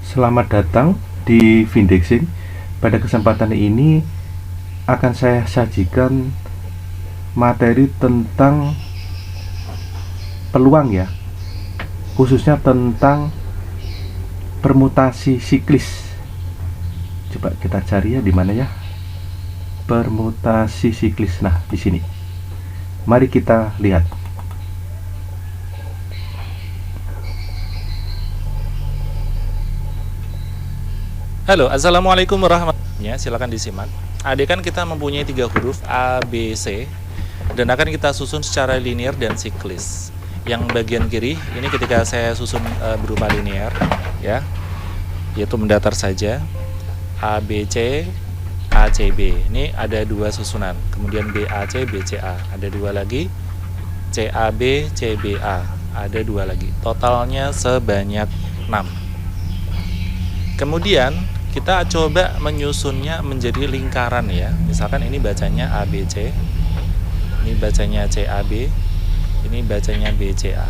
Selamat datang di Vindexing. Pada kesempatan ini akan saya sajikan materi tentang peluang ya, khususnya tentang permutasi siklis. Coba kita cari ya, di mana ya? Permutasi siklis. Nah, di sini. Mari kita lihat. Halo, assalamualaikum warahmatullahi wabarakatuh. Silakan disimak. Adik kan kita mempunyai 3 huruf A, B, C dan akan kita susun secara linear dan siklis. Yang bagian kiri ini ketika saya susun berupa linear, ya, yaitu mendatar saja. A, B, C, A, C, B. Ini ada 2 susunan. Kemudian B, A, C, B, C, A. Ada 2 lagi. C, A, B, C, B, A. Ada 2 lagi. Totalnya sebanyak 6. Kemudian kita coba menyusunnya menjadi lingkaran ya. Misalkan ini bacanya ABC, ini bacanya CAB, ini bacanya BCA,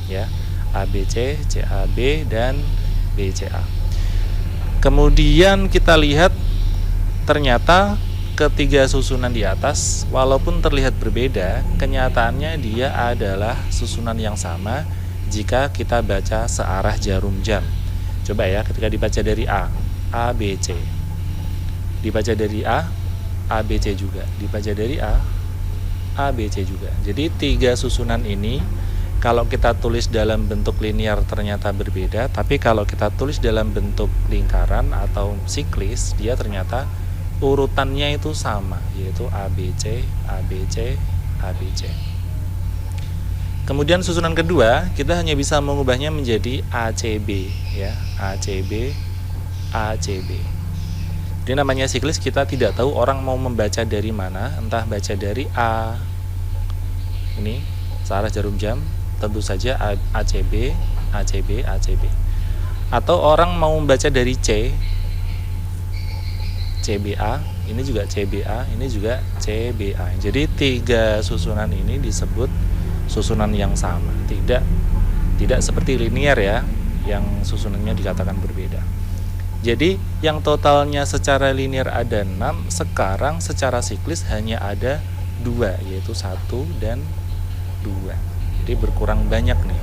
ya. ABC, CAB dan BCA. Kemudian kita lihat ternyata ketiga susunan di atas walaupun terlihat berbeda, kenyataannya dia adalah susunan yang sama jika kita baca searah jarum jam. Coba ya, ketika dibaca dari A, B, C. Dibaca dari A, B, C juga. Dibaca dari A, B, C juga. Jadi 3 susunan ini kalau kita tulis dalam bentuk linear ternyata berbeda, tapi kalau kita tulis dalam bentuk lingkaran atau siklis, dia ternyata urutannya itu sama, yaitu A, B, C, A, B, C, A, B, C. Kemudian susunan kedua, kita hanya bisa mengubahnya menjadi ACB ya, ACB, ACB. Jadi namanya siklis, kita tidak tahu orang mau membaca dari mana, entah baca dari A, ini searah jarum jam, tentu saja ACB, ACB, ACB. Atau orang mau membaca dari C, CBA, ini juga CBA, ini juga CBA. Jadi 3 susunan ini disebut susunan yang sama, tidak seperti linear ya, yang susunannya dikatakan berbeda. Jadi yang totalnya secara linear ada 6, sekarang secara siklis hanya ada 2, yaitu 1 dan 2. Jadi berkurang banyak nih.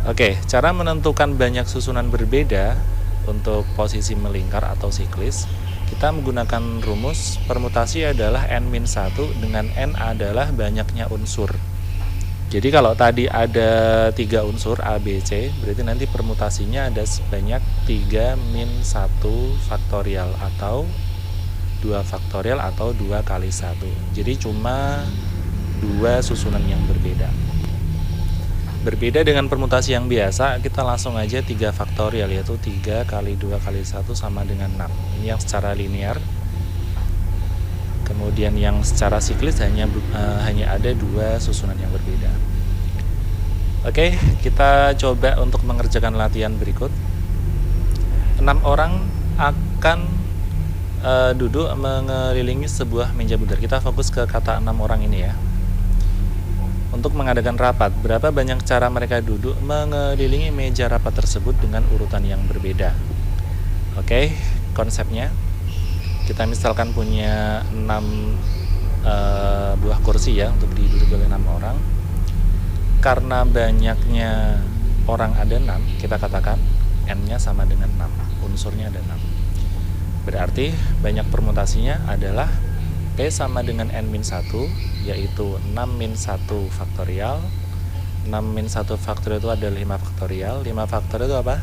Oke, cara menentukan banyak susunan berbeda untuk posisi melingkar atau siklis, kita menggunakan rumus permutasi adalah n-1 dengan n adalah banyaknya unsur. Jadi kalau tadi ada 3 unsur A, B, C, berarti nanti permutasinya ada sebanyak 3 min 1 faktorial atau 2 faktorial atau 2 kali 1. Jadi cuma 2 susunan yang berbeda. Berbeda dengan permutasi yang biasa, kita langsung aja 3 faktorial, yaitu 3 kali 2 kali 1 sama dengan 6. Ini yang secara linear. Kemudian yang secara siklis hanya ada 2 susunan yang berbeda. Oke, kita coba untuk mengerjakan latihan berikut. 6 orang akan duduk mengelilingi sebuah meja bundar. Kita fokus ke kata 6 orang ini ya. Untuk mengadakan rapat, berapa banyak cara mereka duduk mengelilingi meja rapat tersebut dengan urutan yang berbeda. Oke, konsepnya kita misalkan punya 6 buah kursi ya untuk diduduki oleh 6 orang. Karena banyaknya orang ada 6, kita katakan n-nya sama dengan 6, unsurnya ada 6. Berarti banyak permutasinya adalah P sama dengan n-1, yaitu 6 min 1 faktorial. 6 min 1 faktorial itu adalah 5 faktorial. 5 faktorial itu apa?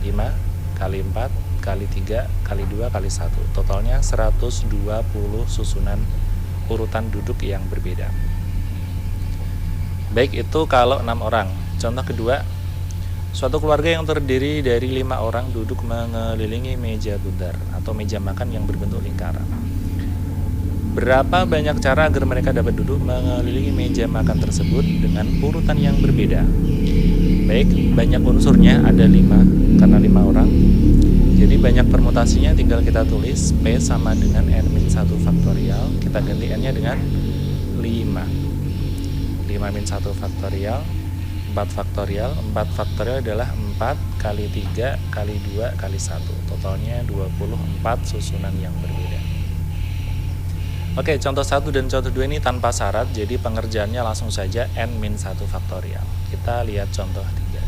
5 kali 4 kali 3 kali 2 kali 1. Totalnya 120 susunan urutan duduk yang berbeda. Baik, itu kalau 6 orang. Contoh kedua, suatu keluarga yang terdiri dari 5 orang duduk mengelilingi meja bundar atau meja makan yang berbentuk lingkaran. Berapa banyak cara agar mereka dapat duduk mengelilingi meja makan tersebut dengan urutan yang berbeda? Baik, banyak unsurnya ada 5 karena 5 orang. Jadi banyak permutasinya tinggal kita tulis P sama dengan n-1 faktorial. Kita ganti n-nya dengan 5. 5 min 1 faktorial, 4 faktorial. 4 faktorial adalah 4 4 kali 3 kali 2 kali 1, totalnya 24 susunan yang berbeda. Oke, contoh 1 dan contoh 2 ini tanpa syarat, jadi pengerjaannya langsung saja n-1 faktorial. Kita lihat contoh 3.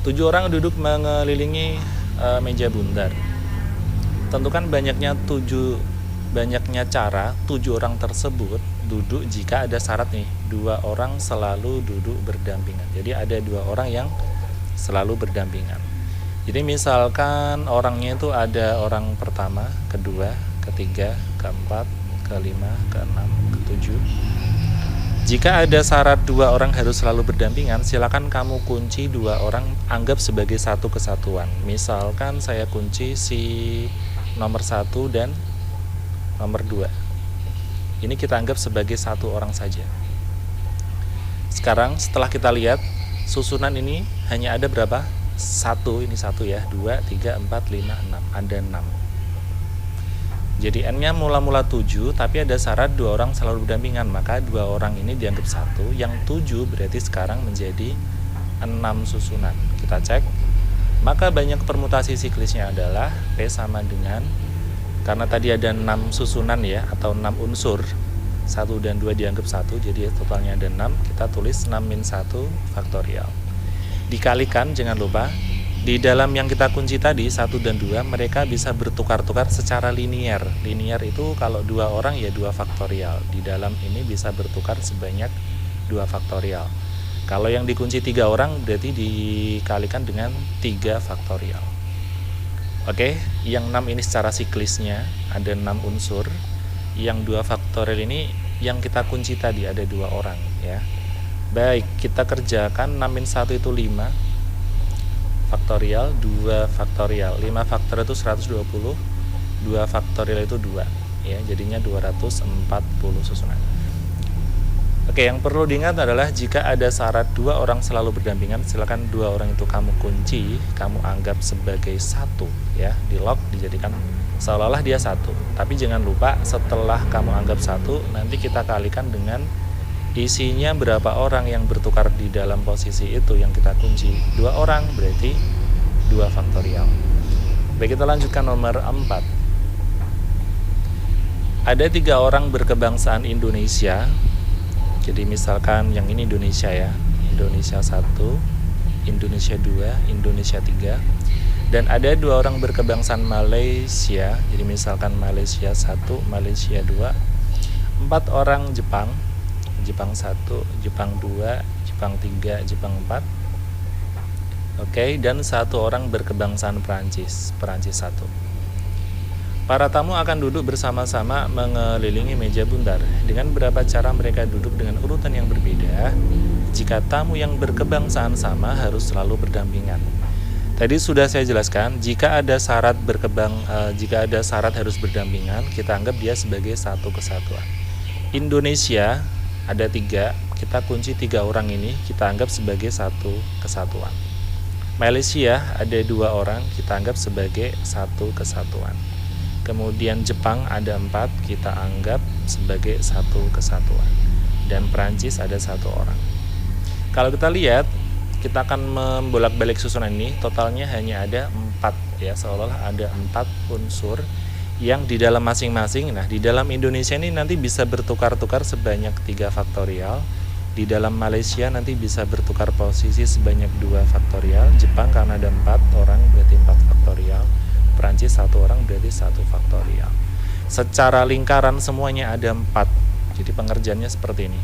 7 orang duduk mengelilingi meja bundar. Tentukan banyaknya cara 7 orang tersebut duduk jika ada syarat nih, 2 orang selalu duduk berdampingan. Jadi ada 2 orang yang selalu berdampingan. Jadi misalkan orangnya itu ada orang pertama, kedua, ketiga, keempat, kelima, keenam, ketujuh. Jika ada syarat 2 orang harus selalu berdampingan, silakan kamu kunci 2 orang, anggap sebagai satu kesatuan. Misalkan saya kunci si nomor 1 dan nomor 2. Ini kita anggap sebagai satu orang saja. Sekarang setelah kita lihat susunan ini hanya ada berapa? 1, ini 1 ya, 2, 3, 4, 5, 6. Ada 6. Jadi n-nya mula-mula 7, tapi ada syarat 2 orang selalu berdampingan, maka 2 orang ini dianggap 1. Yang 7 berarti sekarang menjadi 6 susunan. Kita cek. Maka banyak permutasi siklisnya adalah P sama dengan, karena tadi ada 6 susunan ya, atau 6 unsur, 1 dan 2 dianggap 1, jadi totalnya ada 6, kita tulis 6-1 faktorial. Dikalikan, jangan lupa, di dalam yang kita kunci tadi, 1 dan 2, mereka bisa bertukar-tukar secara linier. Linier itu kalau 2 orang ya 2 faktorial. Di dalam ini bisa bertukar sebanyak 2 faktorial. Kalau yang dikunci 3 orang, berarti dikalikan dengan 3 faktorial. Oke, yang 6 ini secara siklisnya ada 6 unsur. Yang 2 faktorial ini yang kita kunci tadi ada 2 orang ya. Baik, kita kerjakan 6-1 itu 5 faktorial, 2 faktorial. 5 faktorial itu 120, 2 faktorial itu 2 ya, jadinya 240 susunan. Oke, yang perlu diingat adalah jika ada syarat 2 orang selalu berdampingan, silakan 2 orang itu kamu kunci, kamu anggap sebagai 1 ya, di lock dijadikan seolah-olah dia 1. Tapi jangan lupa setelah kamu anggap 1, nanti kita kalikan dengan isinya berapa orang yang bertukar di dalam posisi itu yang kita kunci. 2 orang berarti 2 faktorial. Baik, kita lanjutkan nomor 4. Ada 3 orang berkebangsaan Indonesia. Jadi misalkan yang ini Indonesia ya, Indonesia 1, Indonesia 2, Indonesia 3. Dan ada 2 orang berkebangsaan Malaysia. Jadi misalkan Malaysia 1, Malaysia 2. 4 orang Jepang, Jepang 1, Jepang 2, Jepang 3, Jepang 4. Oke, dan 1 orang berkebangsaan Perancis, Perancis 1. Para tamu akan duduk bersama-sama mengelilingi meja bundar. Dengan beberapa cara mereka duduk dengan urutan yang berbeda. Jika tamu yang berkebangsaan sama harus selalu berdampingan. Tadi sudah saya jelaskan, jika ada syarat harus berdampingan, kita anggap dia sebagai satu kesatuan. Indonesia ada 3, kita kunci 3 orang ini, kita anggap sebagai satu kesatuan. Malaysia ada 2 orang, kita anggap sebagai satu kesatuan. Kemudian Jepang ada 4, kita anggap sebagai satu kesatuan. Dan Perancis ada 1 orang. Kalau kita lihat, kita akan membolak-balik susunan ini, totalnya hanya ada 4 ya, seolah-olah ada 4 unsur yang di dalam masing-masing. Nah, di dalam Indonesia ini nanti bisa bertukar-tukar sebanyak 3 faktorial. Di dalam Malaysia nanti bisa bertukar posisi sebanyak 2 faktorial. Jepang karena ada 4 orang berarti 4 faktorial. Perancis 1 orang berarti 1 faktorial. Secara lingkaran semuanya ada 4. Jadi pengerjaannya seperti ini.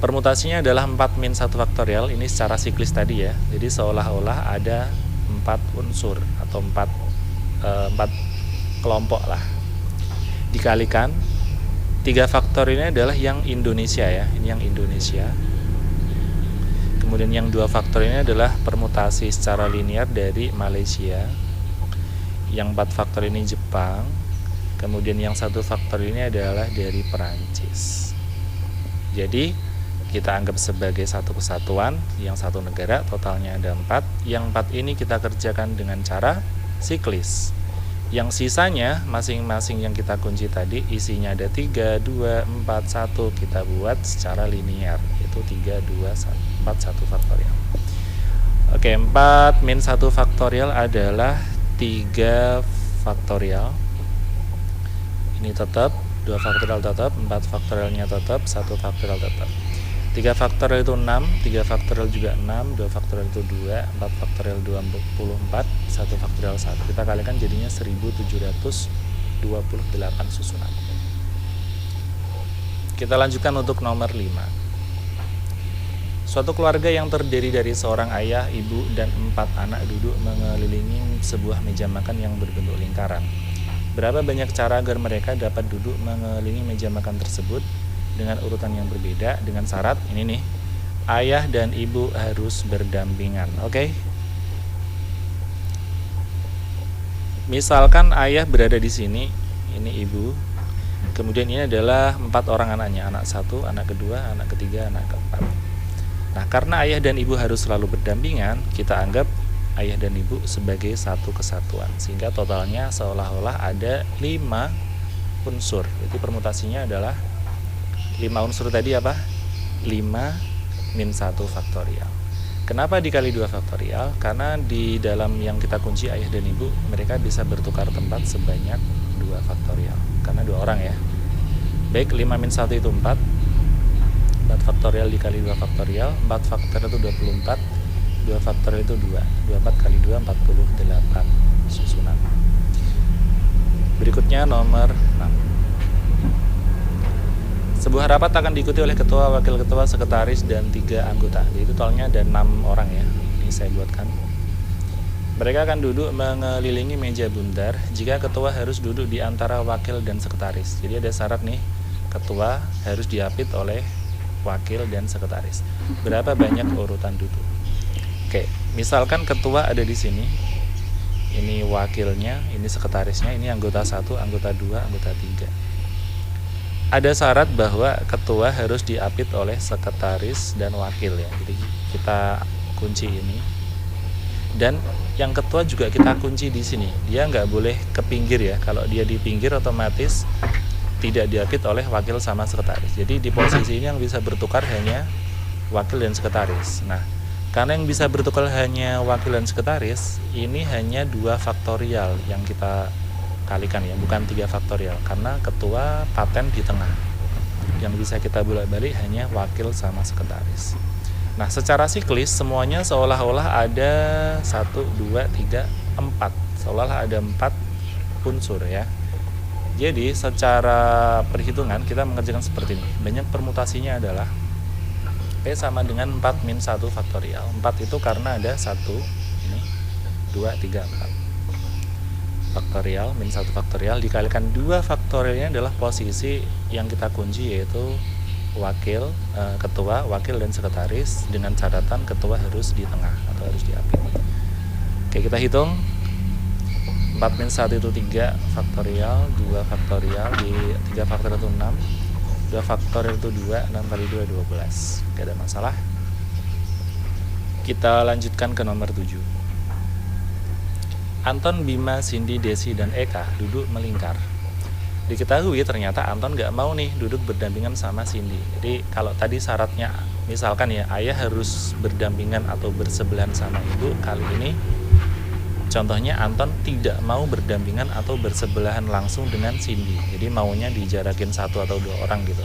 Permutasinya adalah 4-1 faktorial. Ini secara siklis tadi ya. Jadi seolah-olah ada 4 unsur atau 4 kelompok lah. Dikalikan 3 faktor ini adalah yang Indonesia ya. Ini yang Indonesia. Kemudian yang 2 faktor ini adalah permutasi secara linear dari Malaysia. Yang 4 faktor ini Jepang. Kemudian yang 1 faktor ini adalah dari Perancis. Jadi kita anggap sebagai satu kesatuan, yang 1 negara, totalnya ada 4. Yang 4 ini kita kerjakan dengan cara siklis. Yang sisanya masing-masing yang kita kunci tadi isinya ada 3, 2, 4, 1, kita buat secara linear, yaitu 3, 2, 4, 1 faktorial. Oke, 4 min 1 faktorial adalah 3 faktorial. Ini tetap, 2 faktorial tetap, 4 faktorialnya tetap, 1 faktorial tetap. 3 faktorial itu 6, 3 faktorial juga 6, 2 faktorial itu 2, 4 faktorial 24, 1 faktorial 1. Kita kalikan jadinya 1728 susunan. Kita lanjutkan untuk nomor 5. Suatu keluarga yang terdiri dari seorang ayah, ibu, dan 4 anak duduk mengelilingi sebuah meja makan yang berbentuk lingkaran. Berapa banyak cara agar mereka dapat duduk mengelilingi meja makan tersebut dengan urutan yang berbeda, dengan syarat ini nih, ayah dan ibu harus berdampingan. Oke. Misalkan ayah berada di sini, ini ibu. Kemudian ini adalah 4 orang anaknya, anak 1, anak kedua, anak ketiga, anak keempat. Nah, karena ayah dan ibu harus selalu berdampingan, kita anggap ayah dan ibu sebagai satu kesatuan, sehingga totalnya seolah-olah ada 5 unsur. Itu permutasinya adalah 5 unsur tadi apa? 5 min 1 faktorial. Kenapa dikali 2 faktorial? Karena di dalam yang kita kunci ayah dan ibu, mereka bisa bertukar tempat sebanyak 2 faktorial. Karena 2 orang ya. Baik, 5 min 1 itu 4. 4 faktorial dikali 2 faktorial. 4 faktorial itu 24. 2 faktorial itu 2. 24 kali 2, 48 susunan. Berikutnya nomor 6. Sebuah rapat akan diikuti oleh ketua, wakil ketua, sekretaris, dan 3 anggota. Jadi totalnya ada 6 orang ya. Ini saya buatkan. Mereka akan duduk mengelilingi meja bundar. Jika ketua harus duduk di antara wakil dan sekretaris. Jadi ada syarat nih, ketua harus diapit oleh wakil dan sekretaris. Berapa banyak urutan duduk? Oke, misalkan ketua ada di sini. Ini wakilnya, ini sekretarisnya, ini anggota 1, anggota 2, anggota 3. Ada syarat bahwa ketua harus diapit oleh sekretaris dan wakil ya. Jadi kita kunci ini. Dan yang ketua juga kita kunci di sini. Dia nggak boleh ke pinggir ya. Kalau dia di pinggir otomatis tidak diapit oleh wakil sama sekretaris. Jadi di posisi ini yang bisa bertukar hanya wakil dan sekretaris. Nah, karena yang bisa bertukar hanya wakil dan sekretaris, ini hanya 2 faktorial yang kita kalikan ya, bukan 3 faktorial, karena ketua paten di tengah. Yang bisa kita bolak-balik hanya wakil sama sekretaris. Nah, secara siklis semuanya seolah-olah ada 1, 2, 3, 4. Seolah-olah ada 4 unsur ya. Jadi secara perhitungan kita mengerjakan seperti ini. Banyak permutasinya adalah P sama dengan 4 min 1 faktorial. 4 itu karena ada 1, ini 2, 3, 4 faktorial, min 1 faktorial dikalikan 2 faktorialnya adalah posisi yang kita kunci, yaitu wakil, ketua, wakil, dan sekretaris, dengan catatan ketua harus di tengah atau harus diapit. Oke, kita hitung. 4 min 1 itu 3 faktorial, 2 faktorial, di 3 faktorial itu 6, 2 faktorial itu 2, 6 kali 2, 12. Gak ada masalah. Kita lanjutkan ke nomor 7. Anton, Bima, Cindy, Desi, dan Eka duduk melingkar. Diketahui ternyata Anton gak mau nih duduk berdampingan sama Cindy. Jadi kalau tadi syaratnya misalkan ya, ayah harus berdampingan atau bersebelahan sama ibu, kali ini contohnya Anton tidak mau berdampingan atau bersebelahan langsung dengan Cindy. Jadi maunya dijarakin 1 atau 2 orang gitu.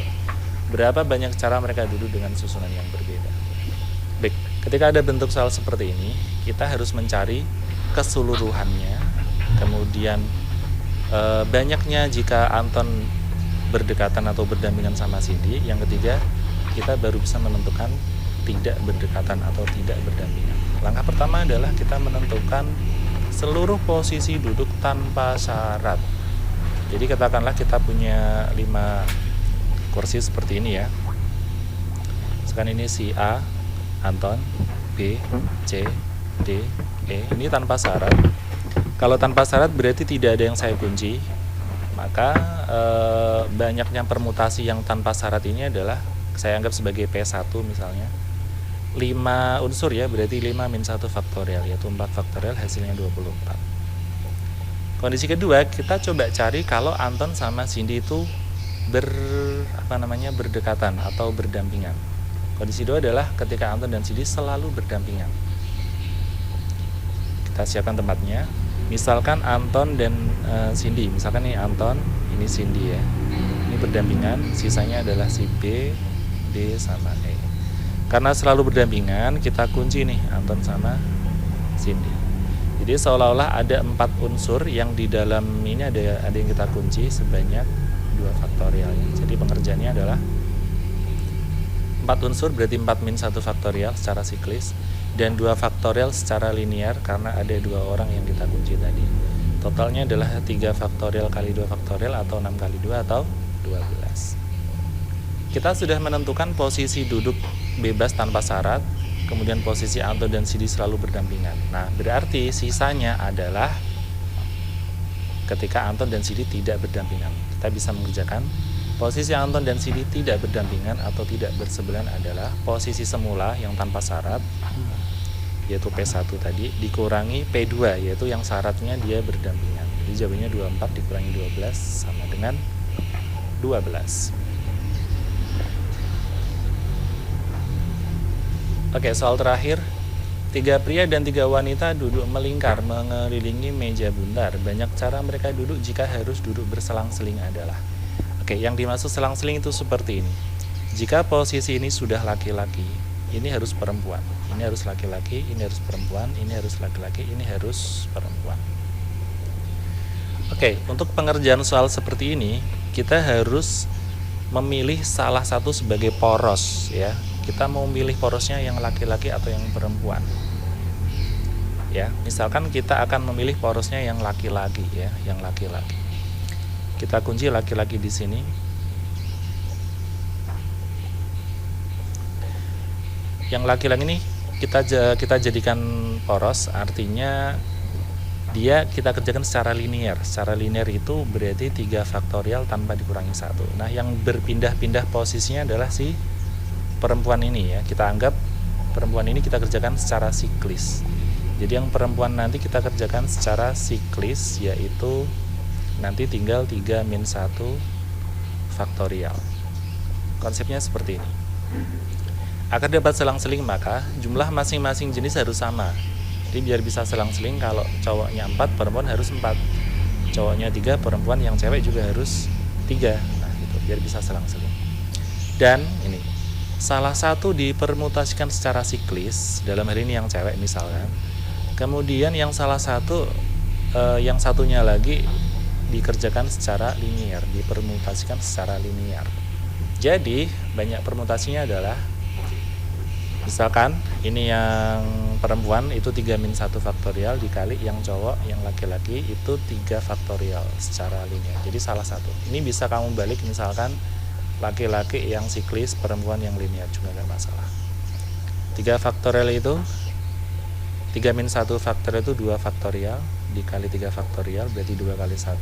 Berapa banyak cara mereka duduk dengan susunan yang berbeda. Baik, ketika ada bentuk soal seperti ini, kita harus mencari keseluruhannya, kemudian banyaknya jika Anton berdekatan atau berdampingan sama Cindy. Yang ketiga, kita baru bisa menentukan tidak berdekatan atau tidak berdampingan. Langkah pertama adalah kita menentukan seluruh posisi duduk tanpa syarat. Jadi katakanlah kita punya 5 kursi seperti ini ya. Sekarang ini si A, Anton, B, C, D, E. Ini tanpa syarat. Kalau tanpa syarat berarti tidak ada yang saya kunci. Maka banyaknya permutasi yang tanpa syarat ini adalah saya anggap sebagai P1 misalnya. 5 unsur ya, berarti 5 min 1 faktorial, yaitu 4 faktorial, hasilnya 24. Kondisi kedua, kita coba cari kalau Anton sama Cindy itu berdekatan atau berdampingan. Kondisi 2 adalah ketika Anton dan Cindy selalu berdampingan. kita siapkan tempatnya. Misalkan Anton dan Cindy. Misalkan nih Anton, ini Cindy ya. Ini berdampingan, sisanya adalah si B, D sama E. Karena selalu berdampingan, kita kunci nih Anton sama Cindy. Jadi seolah-olah ada 4 unsur yang di dalam ini ada yang kita kunci sebanyak 2 faktorial. Jadi pengerjaannya adalah 4 unsur berarti 4 min 1 faktorial secara siklis, dan 2 faktorial secara linear karena ada 2 orang yang kita kunci tadi. Totalnya adalah 3 faktorial kali 2 faktorial atau 6 kali 2 atau 12. Kita sudah menentukan posisi duduk bebas tanpa syarat, kemudian posisi Anton dan Cindy selalu berdampingan. Nah, berarti sisanya adalah ketika Anton dan Cindy tidak berdampingan. Kita bisa mengerjakan posisi Anton dan Cindy tidak berdampingan atau tidak bersebelahan adalah posisi semula yang tanpa syarat, yaitu P1 tadi, dikurangi P2, yaitu yang syaratnya dia berdampingan. Jadi jawabannya 24 dikurangi 12 sama dengan 12. Oke, soal terakhir. 3 pria dan 3 wanita duduk melingkar mengelilingi meja bundar. Banyak cara mereka duduk jika harus duduk berselang-seling adalah. Oke, yang dimaksud selang-seling itu seperti ini. Jika posisi ini sudah laki-laki, ini harus perempuan. Ini harus laki-laki, ini harus perempuan, ini harus laki-laki, ini harus perempuan. Oke, untuk pengerjaan soal seperti ini, kita harus memilih salah satu sebagai poros ya. Kita mau milih porosnya yang laki-laki atau yang perempuan. Ya, misalkan kita akan memilih porosnya yang laki-laki ya, yang laki-laki. Kita kunci laki-laki di sini. Yang laki-laki ini kita jadikan poros, artinya dia kita kerjakan secara linear. Secara linear itu berarti 3 faktorial tanpa dikurangi 1. Nah, yang berpindah-pindah posisinya adalah si perempuan ini ya. Kita anggap perempuan ini kita kerjakan secara siklis. Jadi yang perempuan nanti kita kerjakan secara siklis, yaitu nanti tinggal 3 min 1 faktorial. Konsepnya seperti ini. Agar dapat selang-seling maka jumlah masing-masing jenis harus sama. Jadi biar bisa selang-seling, kalau cowoknya 4, perempuan harus 4. Cowoknya 3, perempuan yang cewek juga harus 3. Nah, gitu, biar bisa selang-seling. Dan ini, salah satu dipermutasikan secara siklis, dalam hal ini yang cewek misalkan. Kemudian yang salah satu, yang satunya lagi dikerjakan secara linear, dipermutasikan secara linear. Jadi, banyak permutasinya adalah misalkan ini yang perempuan itu 3 min 1 faktorial dikali yang cowok, yang laki-laki itu 3 faktorial secara linear. Jadi salah satu. Ini bisa kamu balik, misalkan laki-laki yang siklis, perempuan yang linear, juga nggak masalah. 3 faktorial itu 3 min 1 faktorial itu 2 faktorial dikali 3 faktorial berarti 2 kali 1.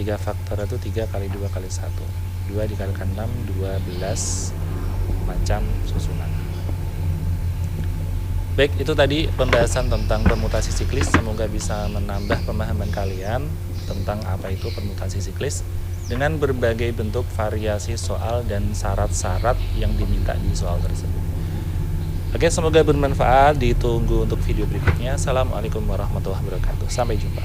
3 faktorial itu 3 kali 2 kali 1. 2 dikalikan 6, 12 macam susunan. Baik, itu tadi pembahasan tentang permutasi siklis. Semoga bisa menambah pemahaman kalian tentang apa itu permutasi siklis dengan berbagai bentuk variasi soal dan syarat-syarat yang diminta di soal tersebut. Oke, semoga bermanfaat. Ditunggu untuk video berikutnya. Assalamualaikum warahmatullahi wabarakatuh. Sampai jumpa.